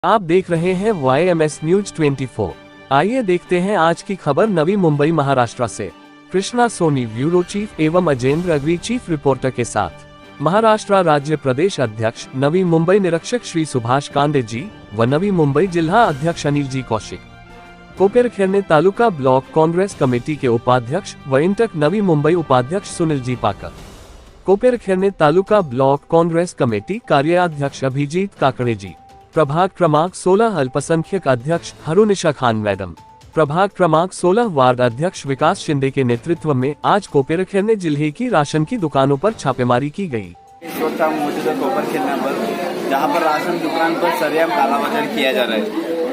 आप देख रहे हैं YMS न्यूज 24। आइए देखते हैं आज की खबर नवी मुंबई महाराष्ट्र से। कृष्णा सोनी ब्यूरो चीफ एवं अजेंद्र अग्री चीफ रिपोर्टर के साथ। महाराष्ट्र राज्य प्रदेश अध्यक्ष नवी मुंबई निरीक्षक श्री सुभाष कांडे जी व नवी मुंबई जिला अध्यक्ष अनिल जी कौशिक। कोपेरखेरणे तालुका ब्लॉक कांग्रेस कमेटी के उपाध्यक्ष व इंटक नवी मुंबई उपाध्यक्ष सुनील जी पाकर। कोपेरखेरणे तालुका ब्लॉक कांग्रेस कमेटी कार्याध्यक्ष अभिजीत काकड़े जी। प्रभाग क्रमांक 16 अल्पसंख्यक अध्यक्ष हरुनिशा खान मैडम। प्रभाग क्रमांक 16 वार्ड अध्यक्ष विकास शिंदे के नेतृत्व में आज कोपेरखेरणे जिले की राशन की दुकानों पर छापेमारी की गई। इस वक्त हम मौजूद है कोपेरखेरणे पर, जहाँ पर राशन दुकान पर सरेआम कालाबाजारी किया जा रहा है।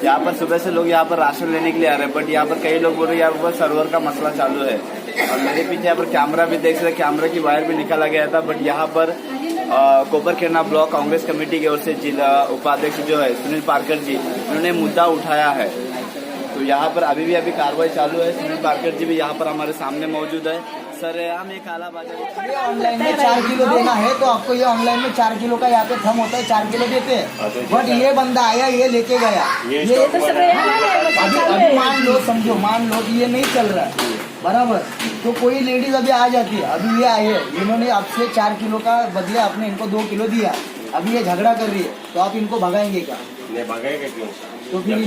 यहाँ पर सुबह से लोग यहाँ पर राशन लेने के लिए आ रहे हैं, बट यहाँ पर कई लोग बोल रहे हैं यहाँ पर सर्वर का मसला चालू है। और मेरे पीछे यहाँ पर कैमरा भी देख सकते, कैमरा की वायर भी निकाला गया था, बट यहाँ पर कोपेरखेरणे ब्लॉक कांग्रेस कमेटी की ओर से जिला उपाध्यक्ष जो है सुनील पारकर जी, उन्होंने मुद्दा उठाया है। तो यहाँ पर अभी कार्रवाई चालू है। सुनील पारकर जी भी यहाँ पर हमारे सामने मौजूद है। सर हम एक कालाबाजारी ऑनलाइन में 4 किलो देना है तो आपको ये ऑनलाइन में 4 किलो का यहाँ पे थम होता है, 4 किलो देते हैं। बट ये बंदा आया, ये लेके गया, ये तो अभी मान लो कि ये नहीं चल रहा है बराबर, तो कोई लेडीज अभी आ जाती है। अभी ये आए, इन्होंने आपसे 4 किलो का बदले आपने इनको 2 किलो दिया, अभी ये झगड़ा कर रही है, तो आप इनको भगाएंगे क्या? नहीं भगाएगा क्यों? तो फिर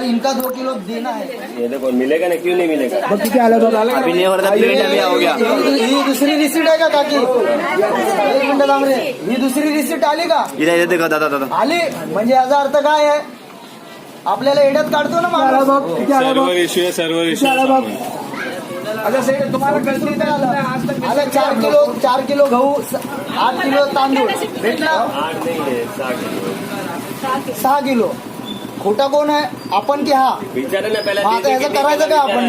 इनका 2 किलो देना है। ये देखो मिलेगा ना, क्यों नहीं मिलेगा? अभी नहीं हो रहा, प्रिंट हो गया। ही दुसरी रिसीट आहे का काकी? एक मिनिट थांब रे, ही दुसरी रिसीट आली का? इधर देखो दादा आली, म्हणजे याचा अर्थ काय आहे? आपल्याला एड्यात काढतो ना माणूस। सर्वर इश्यू अच्छा सेठ, तुम्हाला गलती नाही आला 4 किलो गहू, 8 किलो तांदूळ भेटला, 6 किलो। खोटा कोण आहे, आपण की हा? विचारा ना पहले। आता ह्याचं करायचं काय आपण?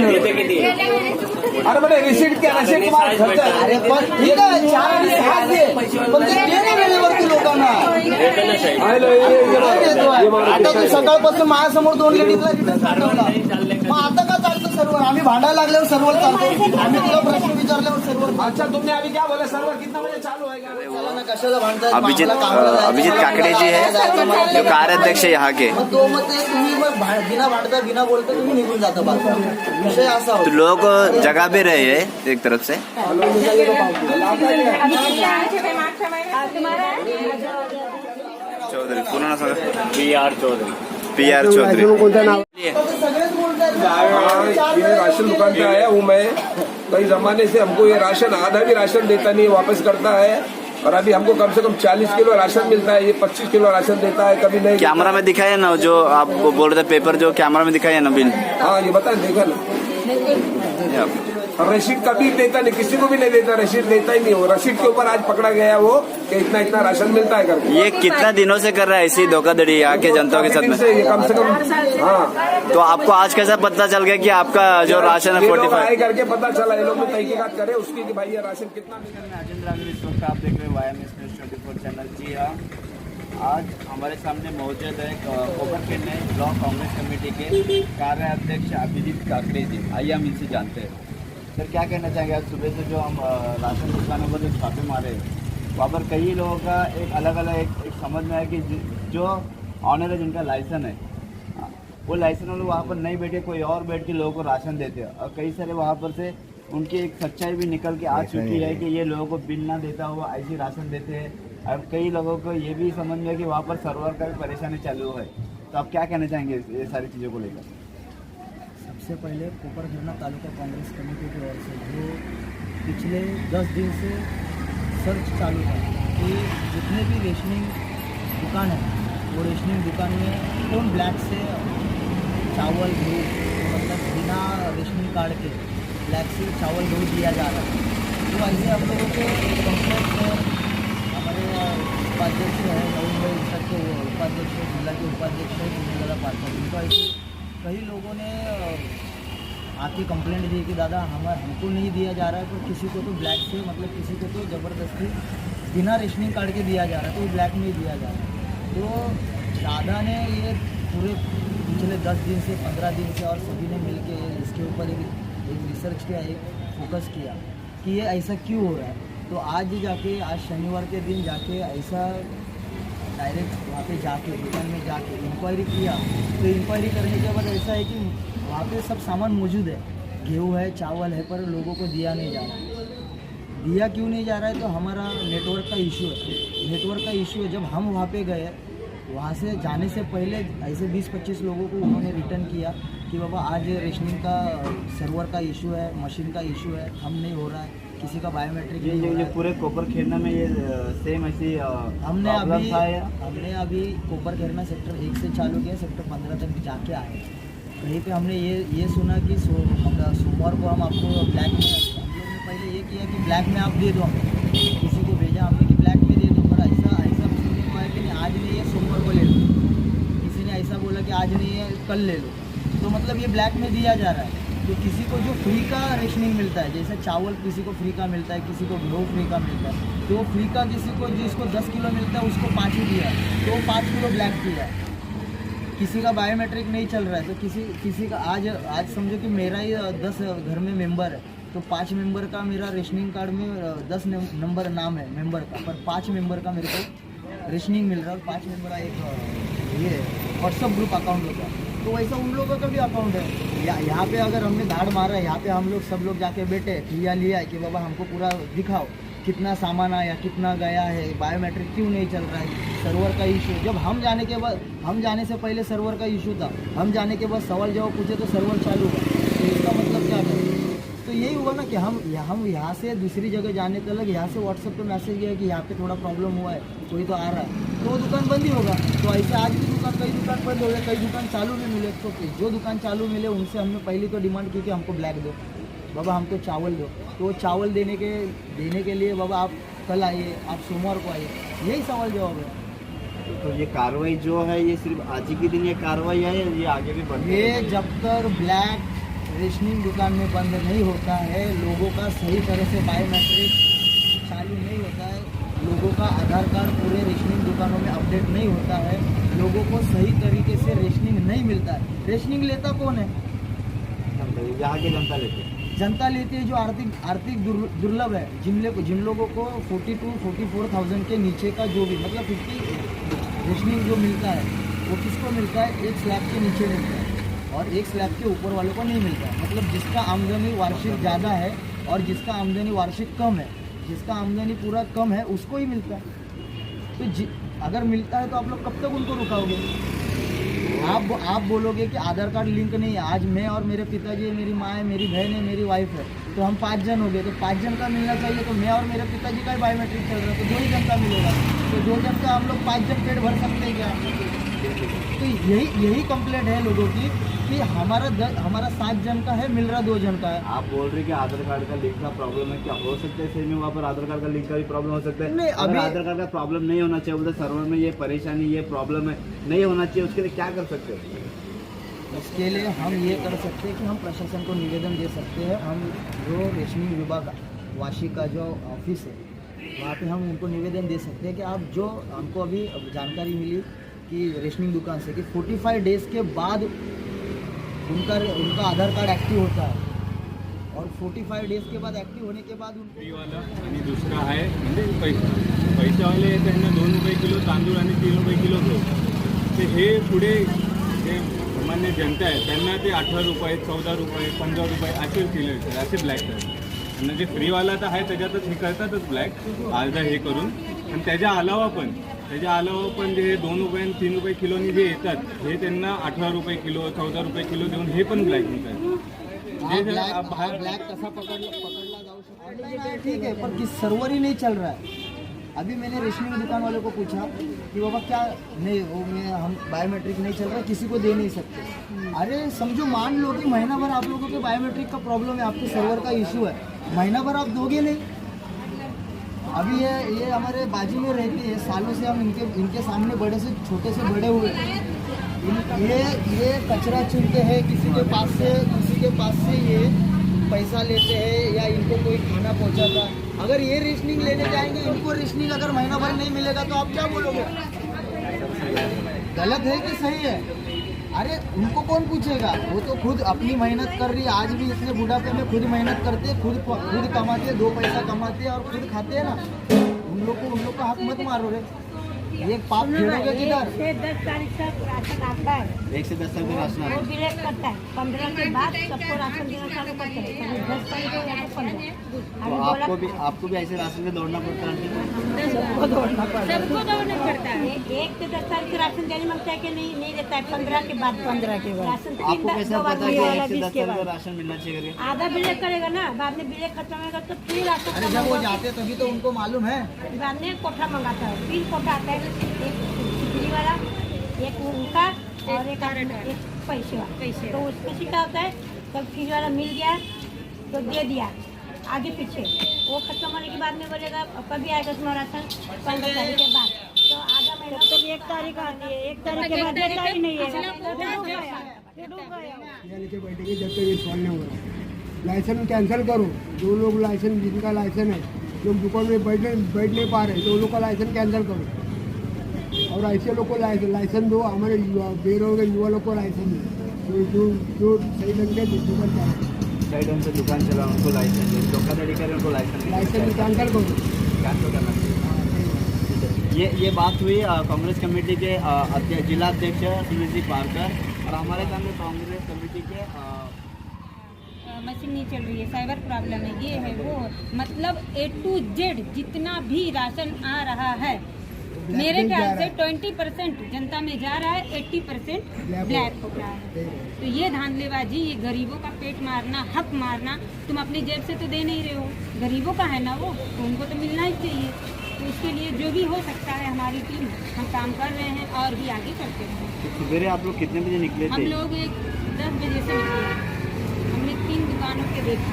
अरे बरं, रिसीट क्या? रिसीट तुम्हाला खर्च आहे। अरे पण ठीक आहे, 4 आणि 6 दे, पण ते दे ना वेळेवरती लोकांना। आता तू सकाळपासून माझ्यासमोर 2 लेडीजला रिटर्न पाठवला, मग आता का चालतं सर्वर? आम्ही भांडायला लागल्यावर सर्वर चालतो, आम्ही तुला प्रश्न विचारल्यावर सर्वर। अच्छा तुमने अभी क्या बोला, सर्वर कितना बजे चालू होगा? कशाला भांडताय? अभिजीत काकड़े जी है जो कार्याध्यक्ष है यहाँ के। तो मग ते तुम्ही बिना भांडता बिना बोलता तुम्ही निघून जाता बाजूला, विषय असा होता। तो लोग जगह भी रहे हैं एक तरफ से। चौधरी पूर्ण PR चौधरी सगळेच बोलतात। राशन दुकान पे आया हूँ मैं, कई जमाने से हमको ये राशन आधा भी राशन देता नहीं, वापस करता है। और अभी हमको कम से कम 40 किलो राशन मिलता है, ये 25 किलो राशन देता है, कभी नहीं। कैमरा में दिखाया ना जो आपको बोल रहे थे, पेपर जो कैमरा में दिखाया ना बिल। हाँ ये बता, देखा ना। और रसीद कभी देता नहीं, किसी को भी नहीं देता, रसीद देता ही नहीं। वो रसीद के ऊपर आज पकड़ा गया वो कि इतना राशन मिलता है करके। ये कितना दिनों से कर रहा है ऐसी धोखाधड़ी यहाँ के जनता के साथ में? कम से कम हाँ। तो आपको आज कैसा पता चल गया कि आपका जो राशन है 45 करके पता चला, ये लोग तहकीकात करे उसकी कि भाई ये राशन कितना। इस वक्त आप देख रहे हैं YMS न्यूज 24 चैनल। जी हाँ, आज हमारे सामने मौजूद है कोपेरखेरणे ब्लॉक कांग्रेस कमेटी के कार्याध्यक्ष अभिजीत काकड़े जी। आइए हम इनसे जानते हैं। सर क्या कहना चाहेंगे? आज सुबह से जो हम राशन दुकानों पर जो छापे मारे, वहाँ पर कई लोगों का एक अलग एक समझ में है कि जो ऑनर है, जिनका लाइसेंस है, वो लाइसेंस वाले वहाँ पर नहीं बैठे, कोई और बैठ के लोगों को राशन देते हैं। और कई सारे वहाँ पर से उनकी एक सच्चाई भी निकल के आ चुकी है कि ये लोगों को बिल ना देता हुआ ऐसी राशन देते हैं। और कई लोगों को ये भी समझ में है कि वहाँ पर सर्वर का भी परेशानी चालू है। तो आप क्या कहना चाहेंगे ये सारी चीज़ों को लेकर? सबसे पहले कोपेरखेरणे तालुका कांग्रेस कमेटी की ओर से जो पिछले 10 दिन से सर्च चालू है कि जितने भी रेशनिंग दुकान है, वो रेशनिंग दुकान में कौन ब्लैक से चावल गेहूँ, मतलब बिना रेशनिंग कार्ड के ब्लैक से चावल गेहूँ दिया जा रहा है। तो ऐसे हम लोगों को कंप्लेंट हमारे उपाध्यक्ष है, नवी मुंबई के उपाध्यक्ष, जिला के उपाध्यक्ष है सुनील पारकर, उनको ऐसे कई लोगों ने आके कंप्लेंट दी कि दादा हमको नहीं दिया जा रहा है, तो किसी को तो ब्लैक से, मतलब किसी को तो ज़बरदस्ती बिना रेशनिंग कार्ड के दिया जा रहा है, तो ब्लैक में दिया जा रहा है। तो दादा ने ये पूरे पिछले 10 दिन से 15 दिन से और सभी ने मिलके इसके ऊपर एक रिसर्च किया, एक फोकस किया कि ये ऐसा क्यों हो रहा है। तो आज शनिवार के दिन जाके ऐसा डायरेक्ट वहाँ पे जाके दुकान में जाके इंक्वायरी किया, तो इंक्वायरी करने के बाद ऐसा है कि वहाँ पे सब सामान मौजूद है, गेहूँ है, चावल है, पर लोगों को दिया नहीं जा रहा। दिया क्यों नहीं जा रहा है? तो हमारा नेटवर्क का इशू है। नेटवर्क का इशू है। जब हम वहाँ पे गए, वहाँ से जाने से पहले ऐसे 20-25 लोगों को उन्होंने रिटर्न किया कि बाबा आज रेशनिंग का सर्वर का इशू है, मशीन का इशू है, हम नहीं हो रहा है, किसी का बायोमेट्रिक नहीं हो रहा है। पूरे कोपर खेरना में ये सेम ऐसी हमने अभी कोपर खेरना सेक्टर 1 से चालू किया, सेक्टर 15 तक जाके आए। कहीं पे हमने ये सुना कि सोमवार को हम आपको ब्लैक में, हम लोग ने पहले ये किया कि ब्लैक में आप दे दो, किसी को भेजा हमने कि ब्लैक में दे दो, पर ऐसा सुनने को आया कि नहीं आज नहीं है सोमवार को ले लो, किसी ने ऐसा बोला कि आज नहीं है कल ले लो, तो मतलब ये ब्लैक में दिया जा रहा है। तो किसी को जो फ्री का रेशनिंग मिलता है, जैसे चावल किसी को फ्री का मिलता है, किसी को गेहूँ फ्री का मिलता है, तो फ्री का किसी को जिसको 10 किलो मिलता है उसको 5 ही दिया, तो 5 किलो ब्लैक दिया। किसी का बायोमेट्रिक नहीं चल रहा है, तो किसी का आज समझो कि मेरा ही 10 घर में मेंबर है, तो 5 मेंबर का मेरा रेशनिंग कार्ड में 10 नंबर नाम है मेंबर का, पर 5 मेंबर का मेरे को रेशनिंग मिल रहा है, और 5 मेंबर का एक ये व्हाट्सअप ग्रुप अकाउंट होता है, तो वैसा उन लोगों का भी अकाउंट है। यहाँ पे अगर हमने धाड़ मारा है, यहाँ पे हम लोग सब लोग जाके बैठे लिया कि बाबा हमको पूरा दिखाओ कितना सामान आया, कितना गया है, बायोमेट्रिक क्यों नहीं चल रहा है, सर्वर का इशू। जब हम जाने से पहले सर्वर का इशू था, हम जाने के बाद सवाल जवाब पूछे तो सर्वर चालू हुआ, तो इसका मतलब क्या है? तो यही हुआ ना कि हम यहाँ से दूसरी जगह जाने तक यहाँ से व्हाट्सएप पे मैसेज गया कि यहाँ पे थोड़ा प्रॉब्लम हुआ है, कोई तो आ रहा है, तो वो दुकान बंद ही होगा। तो ऐसे आज भी कई दुकान बंद हो गए, कई दुकान चालू भी मिले, तो जो दुकान चालू मिले उनसे हमने पहले तो डिमांड की कि हमको ब्लैक दो, बाबा हमको चावल दो, तो वो चावल देने के लिए बाबा आप कल आइए, आप सोमवार को आइए, यही सवाल जवाब है। तो ये कार्रवाई जो है ये सिर्फ आज ही के दिन ये कार्रवाई है या ये आगे भी बढ़ती है? ये जब तक ब्लैक रेशनिंग दुकान में बंद नहीं होता है, लोगों का सही तरह से बायोमेट्रिक चालू नहीं होता है, लोगों का आधार कार्ड पूरे रेशनिंग दुकानों में अपडेट नहीं होता है, लोगों को सही तरीके से रेशनिंग नहीं मिलता है। रेशनिंग लेता कौन है? यहाँ की जनता लेती है। जनता लेती है जो आर्थिक दुर्लभ है, जिन लोगों को 42-44,000 के नीचे का जो भी मतलब 50 रेशनिंग जो मिलता है वो किसको मिलता है? एक स्लैब के नीचे मिलता है और एक स्लैब के ऊपर वालों को नहीं मिलता है। मतलब जिसका आमदनी वार्षिक ज़्यादा है और जिसका आमदनी वार्षिक कम है, जिसका आमदनी पूरा कम है उसको ही मिलता है। तो अगर मिलता है तो आप लोग कब तक उनको रुकाओगे? आप बोलोगे कि आधार कार्ड लिंक नहीं है, आज मैं और मेरे पिताजी है, मेरी माँ है, मेरी बहन है, मेरी वाइफ है, तो हम 5 जन हो गए, तो 5 जन का मिलना चाहिए, तो मैं और मेरे पिताजी का ही बायोमेट्रिक चल रहा है, तो 2 ही जन का मिलेगा, तो 2 जन का हम लोग 5 जन पेट भर सकते हैं क्या? तो यही कंप्लेंट है लोगों की कि हमारा 7 जन का है, मिल रहा 2 जन का है। आप बोल रहे कि आधार कार्ड का लिंक का प्रॉब्लम है, क्या हो सकता है सही में वहाँ पर आधार कार्ड का लिंक का भी प्रॉब्लम हो सकता है? नहीं, अगर आधार कार्ड का प्रॉब्लम नहीं होना चाहिए, उधर सर्वर में ये परेशानी ये प्रॉब्लम है नहीं होना चाहिए, उसके लिए क्या कर सकते हैं? इसके लिए हम ये कर सकते हैं कि हम प्रशासन को निवेदन दे सकते हैं। हम जो रेशनिंग विभाग वाशी का जो ऑफिस है वहाँ पे हम उनको निवेदन दे सकते हैं कि आप जो हमको अभी जानकारी मिली कि रेशनिंग दुकान से कि 45 डेज़ के बाद उनका आधार कार्ड एक्टिव होता है और 45 डेज के बाद एक्टिव होने के बाद वाला आणि दुसरा आहे म्हणजे पैशावाले त्यांना 2 रुपये किलो तांदूळ आणि 3 रुपये किलो गहू, ते हे पुढे जे सामान्य जनता आहे त्यांना ते 18 रुपये 14 रुपये 15 रुपये असे किलो येतात, असे ब्लॅक करतात। आणि जे फ्रीवाला तर आहे त्याच्यातच हे करतातच ब्लॅक अर्धा हे करून, आणि त्याच्या अलावा पण जे 2 रुपये आणि 3 रुपये किलोनी जे येतात हे त्यांना 18 रुपये किलो 14 रुपये किलो देऊन हे पण ब्लॅक मिळतात। ब्लैक कैसा पकड़ला जाऊ सकता है? ठीक है, पर किस सर्वर ही नहीं चल रहा है। अभी मैंने रेशनिंग दुकान वालों को पूछा कि बाबा क्या नहीं वो हम बायोमेट्रिक नहीं चल रहा, किसी को दे नहीं सकते। अरे समझो मान लो कि महीना भर आप लोगों के बायोमेट्रिक का प्रॉब्लम है, आपके सर्वर का इशू है, महीना भर आप दोगे नहीं। अभी ये हमारे बाजू में रहती है, सालों से हम इनके सामने बड़े से छोटे से बड़े हुए, ये कचरा चुनते हैं किसी के पास से ये पैसा लेते हैं या इनको कोई खाना पहुंचाता। अगर ये रेशनिंग लेने जाएंगे, इनको रेशनिंग अगर महीना भर नहीं मिलेगा तो आप क्या बोलोगे? गलत है कि सही है? अरे उनको कौन पूछेगा? वो तो खुद अपनी मेहनत कर रही है, आज भी इतने बुढ़ापे में खुद मेहनत करते हैं, खुद कमाते हैं, 2 पैसा कमाते हैं और खुद खाते हैं ना। उन लोग का हक मत मारो रे। ये पाप फेरोगे किधर? 1 से 10 तारीख तक राशन आता है, 1 से 10 तक में राशन वो डिलेट करता है। 15 के बाद सबको राशन देना चालू करते हैं। 10 तारीख को या तो 15। तो आपको भी ऐसे राशन में दौड़ना पड़ता है? सबको दौड़ना पड़ता है। 1 से 10 तारीख से राशन देने मांगता है कि नहीं देता है। 15 के बाद राशन आपको कैसे पता है कि 1 से 10 तारीख को राशन मिलना चाहिए करके? आधा बिले करेगा ना, बाद में बिले खत्म होगा तो फिर राशन अरे जब वो जाते तभी तो उनको मालूम है। बाद में कोठा मंगाता है, 3 कोठा आता है, एक बिजली वाला, एक उनका और एक पैसे वाला। तो उसमें सीधा होता है, तब बिजली वाला मिल गया तो दे दिया आगे पीछे। वो खत्म होने के बाद में बोलेगा कभी आएगा तुम्हारा राशन? 15 तारीख के बाद। तो आधा महीना तो 1 तारीख आती है, 1 तारीख के बाद देता ही नहीं है। बैठेंगे जब तक ये सॉल्व नहीं हो रहा। लाइसेंस कैंसिल करो। जो लोग लाइसेंस, जिनका लाइसेंस है, जो दुकान में बैठ नहीं पा रहे, तो उन लोग का लाइसेंस कैंसिल करो। और ऐसे लोग को लाइसेंस दो। हमारे बेरोजगार युवा लोग को लाइसेंस दो, जो सही ढंग से दुकान चलाए, सही ढंग से दुकान चला उनको लाइसेंस दे, धोखाधड़ी करे उनको लाइसेंस लाइसेंस कैंसिल करो। कैंसिल करना चाहिए। ये बात हुई कांग्रेस कमेटी के जिला अध्यक्ष सुनील जी पारकर और हमारे सामने कांग्रेस कमेटी के मशीन नहीं चल रही है, साइबर प्रॉब्लम है, ये है वो, मतलब A to Z जितना भी राशन आ रहा है मेरे ख्याल से 20% जनता में जा रहा है, 80% ब्लैक हो रहा है। तो ये धांधलेबाजी, ये गरीबों का पेट मारना, हक मारना, तुम अपनी जेब से तो दे नहीं रहे हो, गरीबों का है ना वो, तो उनको तो मिलना ही चाहिए। तो उसके लिए जो भी हो सकता है हमारी टीम, हम काम कर रहे हैं और भी आगे करते रहें। सवेरे आप लोग कितने बजे निकले थे? हम लोग 10 बजे से निकले। हमने 3 दुकानों के देखा,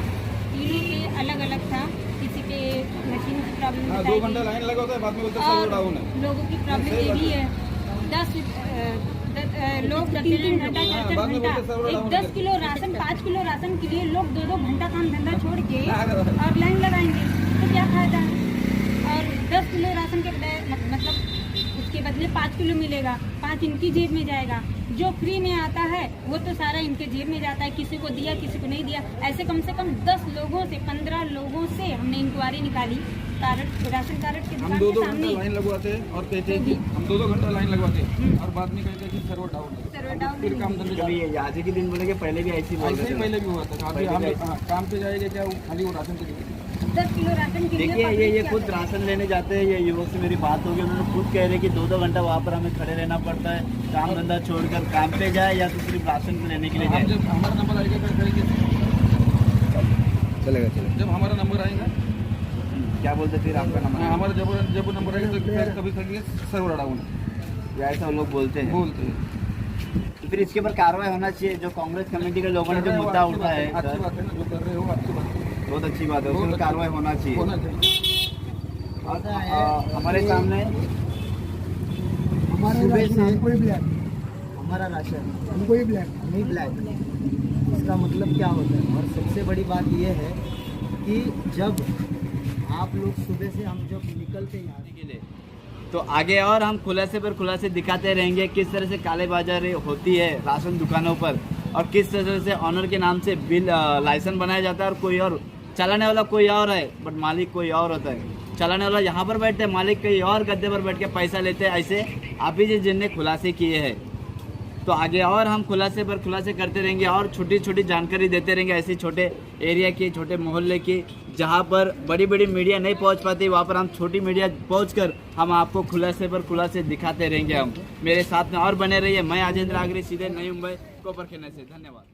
तीनों के अलग अलग था। किसी के मशीन की प्रॉब्लम, 2 घंटा लाइन लगा होता है, बाद में बोलते हैं सर्वर डाउन है। लोगों की प्रॉब्लम ये भी है, 10 लोग 3-3 घंटा 4-4 घंटा 10 किलो राशन 5 किलो राशन के लिए लोग 2-2 घंटा काम धंधा छोड़ के और लाइन लगाएंगे तो क्या फायदा है? और 10 किलो राशन के मतलब उसके बदले 5 किलो मिलेगा, 5 इनकी जेब में जाएगा। जो फ्री में आता है वो तो सारा इनके जेब में जाता है, किसी को दिया किसी को नहीं दिया। ऐसे कम से कम 10 लोगों से 15 लोगों से हमने इंक्वायरी निकाली राशन कार्ड के दुकान के सामने। लाइन लगवाते और कहते हैं कि हम 2-2 घंटा लाइन लगवाते और बाद में कहते हैं कि सर्वर डाउन है, फिर काम धंधे आज के दिन बोले पहले भी ऐसी पहले भी हुआ था। हम काम पे जाएंगे क्या खाली वो राशन के 10 किलो राशन के लिए देखिए ये खुद राशन लेने जाते हैं। ये युवक से मेरी बात होगी, उन्होंने खुद कह रहे कि 2-2 घंटा वहाँ पर हमें खड़े रहना पड़ता है, काम धंधा छोड़कर काम पे जाए या तो सिर्फ राशन लेने के लिए जाए। जब हमारा नंबर आएगा चलेगा जब हमारा नंबर आएगा क्या बोलते फिर आपका नंबर? हमारा जब नंबर आएगा तो कभी कभी सर्वर डाउन है, ऐसा लोग बोलते हैं। तो फिर इसके ऊपर कार्रवाई होना चाहिए। जो कांग्रेस कमेटी के लोगों ने जो मुद्दा उठा है, अच्छी बात है ना, जो कर रहे हो अच्छी बात है, बहुत अच्छी बात है, उसमें कार्रवाई होना चाहिए। हमारे सामने हमारा राशन हमको ही ब्लैक, हमारा राशन हमको ही ब्लैक, नहीं ब्लैक। इसका मतलब क्या होता है? और सबसे बड़ी बात यह है कि जब आप लोग सुबह से हम जब निकलते हैं के लिए तो आगे और हम खुलासे पर खुलासे दिखाते रहेंगे किस तरह से कालेबाजारी होती है राशन दुकानों पर और किस तरह से ऑनर के नाम से बिल लाइसेंस बनाया जाता है और कोई और चलाने वाला कोई और है बट मालिक कोई और होता है। चलाने वाला यहाँ पर बैठते हैं, मालिक कहीं और गद्दे पर बैठ के पैसा लेते हैं। ऐसे आप ही जिनने खुलासे किए हैं, तो आगे और हम खुलासे पर खुलासे करते रहेंगे और छोटी छोटी जानकारी देते रहेंगे ऐसे छोटे एरिया की, छोटे मोहल्ले की, जहाँ पर बड़ी बड़ी मीडिया नहीं पहुँच पाती, वहाँ पर हम छोटी मीडिया पहुँचकर हम आपको खुलासे पर खुलासे दिखाते रहेंगे। हम मेरे साथ में और बने रहिए। मैं अजेंद्र आगरी, सीधे नई मुंबई कोपरखेना से। धन्यवाद।